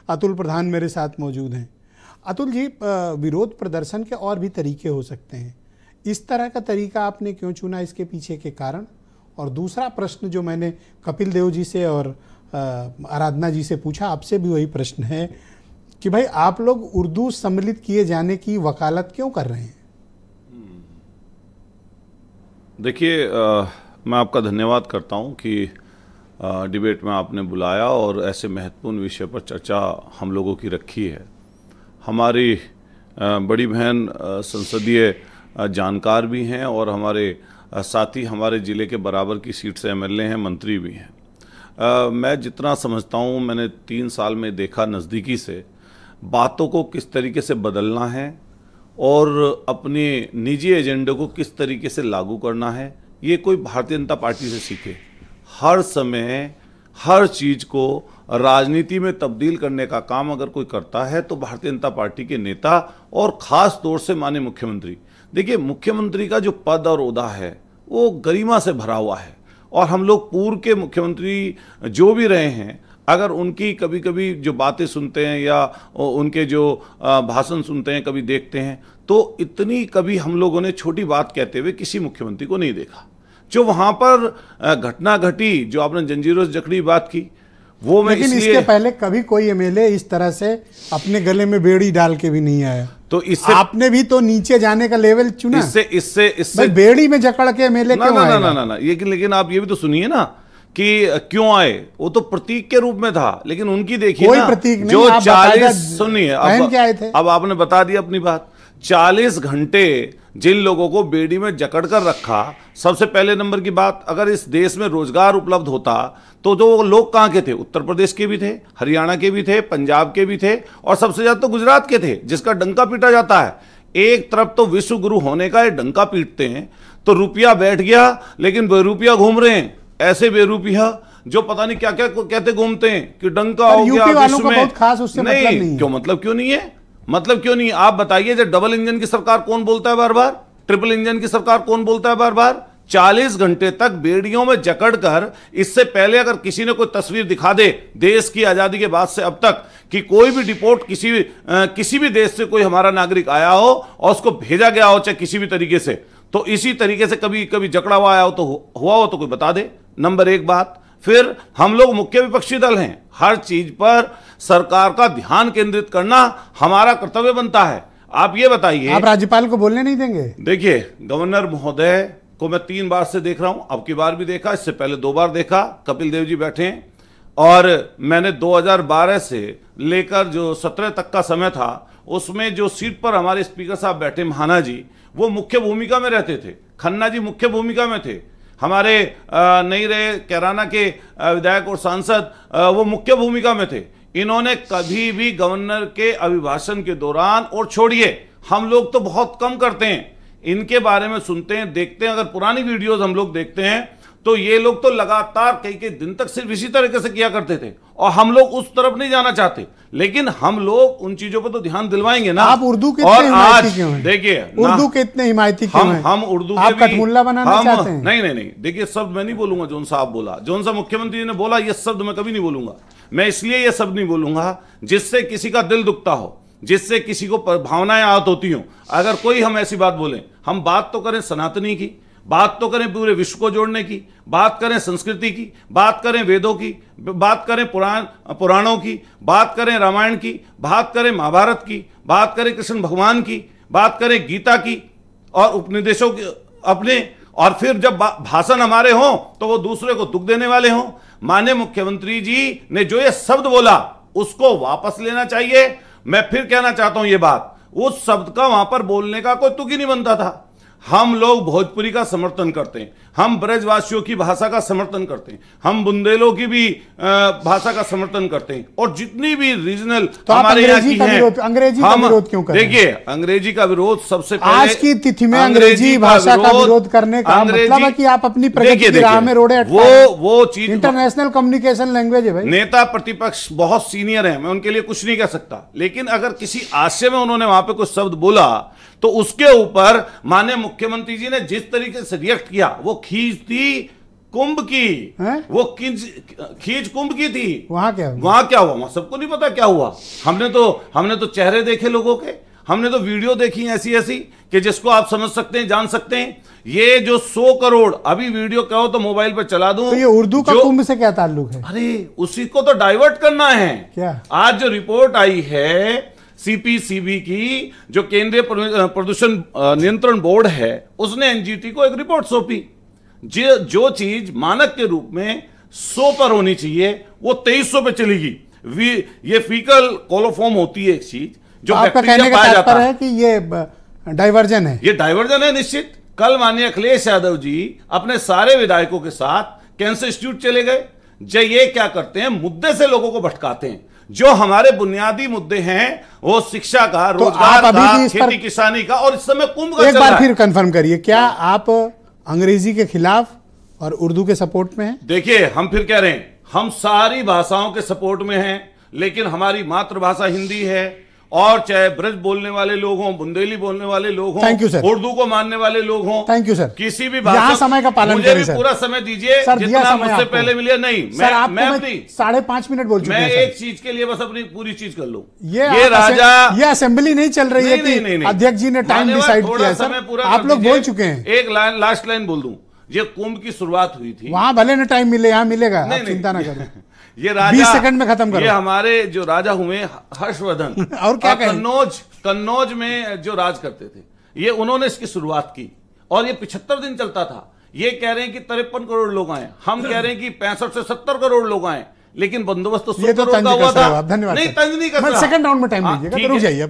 अतुल प्रधान मेरे साथ मौजूद हैं। अतुल जी, विरोध प्रदर्शन के और भी तरीके हो सकते हैं, इस तरह का तरीका आपने क्यों चुना, इसके पीछे के कारण? और दूसरा प्रश्न जो मैंने कपिल देव जी से और आराधना जी से पूछा, आपसे भी वही प्रश्न है कि भाई आप लोग उर्दू सम्मिलित किए जाने की वकालत क्यों कर रहे हैं? देखिए, मैं आपका धन्यवाद करता हूं कि डिबेट में आपने बुलाया और ऐसे महत्वपूर्ण विषय पर चर्चा हम लोगों की रखी है। हमारी बड़ी बहन संसदीय जानकार भी हैं और हमारे साथी हमारे ज़िले के बराबर की सीट से एमएलए हैं, मंत्री भी हैं। मैं जितना समझता हूँ, मैंने 3 साल में देखा नज़दीकी से बातों को किस तरीके से बदलना है और अपने निजी एजेंडे को किस तरीके से लागू करना है, ये कोई भारतीय जनता पार्टी से सीखे। हर समय हर चीज़ को राजनीति में तब्दील करने का काम अगर कोई करता है तो भारतीय जनता पार्टी के नेता और ख़ास तौर से माननीय मुख्यमंत्री। देखिए, मुख्यमंत्री का जो पद और ओहदा है वो गरिमा से भरा हुआ है और हम लोग पूर्व के मुख्यमंत्री जो भी रहे हैं, अगर उनकी कभी कभी जो बातें सुनते हैं या उनके जो भाषण सुनते हैं, कभी देखते हैं, तो इतनी कभी हम लोगों ने छोटी बात कहते हुए किसी मुख्यमंत्री को नहीं देखा। जो वहाँ पर घटना घटी, जो आपने जंजीरों से जकड़ी बात की, वो मैं लेकिन इसके पहले कभी कोई एमएलए इस तरह से अपने गले में बेड़ी डाल के भी नहीं आया। तो इससे आपने भी तो नीचे जाने का लेवल चुना। इससे बेड़ी में जकड़ के एमएलए क्यों आएगा? ना, लेकिन आप ये भी तो सुनिए ना कि क्यों आए। वो तो प्रतीक के रूप में था, लेकिन उनकी देखिए कोई प्रतीक नहीं, जो 40 सुनिए, अब आपने बता दिया अपनी बात। 40 घंटे जिन लोगों को बेड़ी में जकड़ कर रखा, सबसे पहले नंबर की बात, अगर इस देश में रोजगार उपलब्ध होता तो वो लोग कहाँ के थे? उत्तर प्रदेश के भी थे, हरियाणा के भी थे, पंजाब के भी थे और सबसे ज्यादा तो गुजरात के थे, जिसका डंका पीटा जाता है। एक तरफ तो विश्व गुरु होने का ये डंका पीटते हैं, तो रुपया बैठ गया, लेकिन बेरुपया घूम रहे हैं। ऐसे बेरुपया जो पता नहीं क्या क्या कहते घूमते हैं कि डंका हो गया विश्व में। खास उससे मतलब नहीं। क्यों मतलब क्यों नहीं है? मतलब क्यों नहीं? आप बताइए, जब डबल इंजन की सरकार कौन बोलता है बार बार? ट्रिपल इंजन की सरकार कौन बोलता है बार बार? 40 घंटे तक बेड़ियों में जकड़कर, इससे पहले अगर किसी ने कोई तस्वीर दिखा दे देश की आजादी के बाद से अब तक कि कोई भी डिपोर्ट किसी भी देश से कोई हमारा नागरिक आया हो और उसको भेजा गया हो, चाहे किसी भी तरीके से, तो इसी तरीके से कभी कभी जकड़ा हुआ आया हो तो हुआ हो तो कोई बता दे। नंबर एक बात। फिर हम लोग मुख्य विपक्षी दल हैं, हर चीज पर सरकार का ध्यान केंद्रित करना हमारा कर्तव्य बनता है। आप ये बताइए, आप राज्यपाल को बोलने नहीं देंगे? देखिए, गवर्नर महोदय को मैं 3 बार से देख रहा हूं, अब की बार भी देखा, इससे पहले 2 बार देखा। कपिल देव जी बैठे हैं और मैंने 2012 से लेकर जो 17 तक का समय था, उसमें जो सीट पर हमारे स्पीकर साहब बैठे महाना जी, वो मुख्य भूमिका में रहते थे, खन्ना जी मुख्य भूमिका में थे, हमारे नहीं रहे कैराना के विधायक और सांसद वो मुख्य भूमिका में थे। इन्होंने कभी भी गवर्नर के अभिभाषण के दौरान, और छोड़िए हम लोग तो बहुत कम करते हैं, इनके बारे में सुनते हैं, देखते हैं, अगर पुरानी वीडियोस हम लोग देखते हैं तो ये लोग तो लगातार कई दिन तक सिर्फ इसी तरीके से किया करते थे और हम लोग उस तरफ नहीं जाना चाहते, लेकिन हम लोग उन चीजों पर तो ध्यान दिलवाएंगे ना। आप उर्दू के और आज देखिए, उर्दू के इतने हिमायती क्यों हैं? हम उर्दू आप कठमुल्ला बनाना चाहते हैं? नहीं, देखिए, शब्द मैं नहीं बोलूंगा जोन सा आप बोला, जोन सा मुख्यमंत्री ने बोला, ये शब्द मैं कभी नहीं बोलूंगा। मैं इसलिए ये शब्द नहीं बोलूंगा जिससे किसी का दिल दुखता हो, जिससे किसी को भावनाएं आहत होती हो। अगर कोई हम ऐसी बात बोले, हम बात तो करें सनातनी की, बात तो करें पूरे विश्व को जोड़ने की, बात करें संस्कृति की, बात करें वेदों की, बात करें पुराणों की, बात करें रामायण की, बात करें महाभारत की, बात करें कृष्ण भगवान की, बात करें गीता की और उपनिदेशों की अपने, और फिर जब भाषण हमारे हों तो वो दूसरे को दुख देने वाले हों। माननीय मुख्यमंत्री जी ने जो ये शब्द बोला उसको वापस लेना चाहिए। मैं फिर कहना चाहता हूं ये बात, उस शब्द का वहां पर बोलने का कोई तुक ही नहीं बनता था। हम लोग भोजपुरी का समर्थन करते हैं, हम ब्रजवासियों की भाषा का समर्थन करते हैं, हम बुंदेलों की भी भाषा का समर्थन करते हैं, और जितनी भी रीजनल तो हमारे यहाँ की हैं, अंग्रेजी का विरोध क्यों करते हैं? देखिए, अंग्रेजी का विरोध सबसे पहले, आज की तिथि में अंग्रेजी भाषा का विरोध करने का मतलब है कि आप अपनी प्रगति की राह में रोड़े वो चीज इंटरनेशनल कम्युनिकेशन लैंग्वेज है भाई। नेता प्रतिपक्ष बहुत सीनियर है, मैं उनके लिए कुछ नहीं कह सकता, लेकिन अगर किसी आशय में उन्होंने वहां पे कुछ शब्द बोला तो उसके ऊपर माननीय मुख्यमंत्री जी ने जिस तरीके से रिएक्ट किया, वो खींच थी कुंभ की हैं? वो खींच कुंभ की थी। वहां क्या हुआ? वहां क्या हुआ? वहां सबको नहीं पता क्या हुआ। हमने तो चेहरे देखे लोगों के, हमने तो वीडियो देखी ऐसी ऐसी कि जिसको आप समझ सकते हैं, जान सकते हैं। ये जो 100 करोड़ अभी वीडियो कहो तो मोबाइल पर चला दूं। तो ये उर्दू का कुंभ से क्या ताल्लुक है? अरे उसी को तो डाइवर्ट करना है। क्या आज जो रिपोर्ट आई है सीपीसीबी की, जो केंद्रीय प्रदूषण नियंत्रण बोर्ड है, उसने एनजीटी को एक रिपोर्ट सौंपी। जो चीज मानक के रूप में 100 पर होनी चाहिए वो 2300 पे चलेगी। ये फीकल कोलोफॉर्म होती है एक चीज जो आपका कहने का तात्पर्य है कि ये डाइवर्जन है? ये डाइवर्जन है निश्चित। कल माननीय अखिलेश यादव जी अपने सारे विधायकों के साथ कैंसर इंस्टीट्यूट चले गए। जब ये क्या करते हैं, मुद्दे से लोगों को भटकाते हैं। जो हमारे बुनियादी मुद्दे हैं वो शिक्षा का, रोजगार का, खेती किसानी का, और इस समय कुंभ का। एक बार फिर कंफर्म करिए, क्या आप अंग्रेजी के खिलाफ और उर्दू के सपोर्ट में हैं? देखिए, हम फिर कह रहे हैं, हम सारी भाषाओं के सपोर्ट में हैं, लेकिन हमारी मातृभाषा हिंदी है। और चाहे ब्रज बोलने वाले लोग हों, बुंदेली बोलने वाले लोग हों, थैंक यू सर, उर्दू को मानने वाले लोग हों, थैंक यू सर, किसी भी भाषा, यहाँ समय का पालन मुझे करें भी सर। पूरा समय दीजिए जितना मुझसे पहले मिले। नहीं, मैं अपनी 5.5 मिनट बोल चुके हैं। मैं एक चीज के लिए बस अपनी पूरी चीज कर लूं। ये राजा, ये असेंबली नहीं चल रही है कि अध्यक्ष जी ने टाइम डिसाइड किया है सर, आप लोग बोल चुके हैं। एक लाइन, लास्ट लाइन बोल दूं। ये कुंभ की शुरुआत हुई थी, वहां भले ना टाइम मिले, यहाँ मिलेगा, आप चिंता ना करें। ये राजा 20 सेकंड में खत्म करो। ये हमारे जो राजा हुए हर्षवर्धन और क्या कहें? कन्नौज में जो राज करते थे, ये उन्होंने इसकी शुरुआत की और ये 75 दिन चलता था। ये कह रहे हैं कि 53 करोड़ लोग आए, हम कह रहे हैं कि 65 से 70 करोड़ लोग आए, लेकिन बंदोबस्त तो 100 करोड़ का हुआ था। धन्यवाद। नहीं, तंज नहीं कर रहा। सेकंड राउंड में टाइम दीजिएगा, रुक जाइए।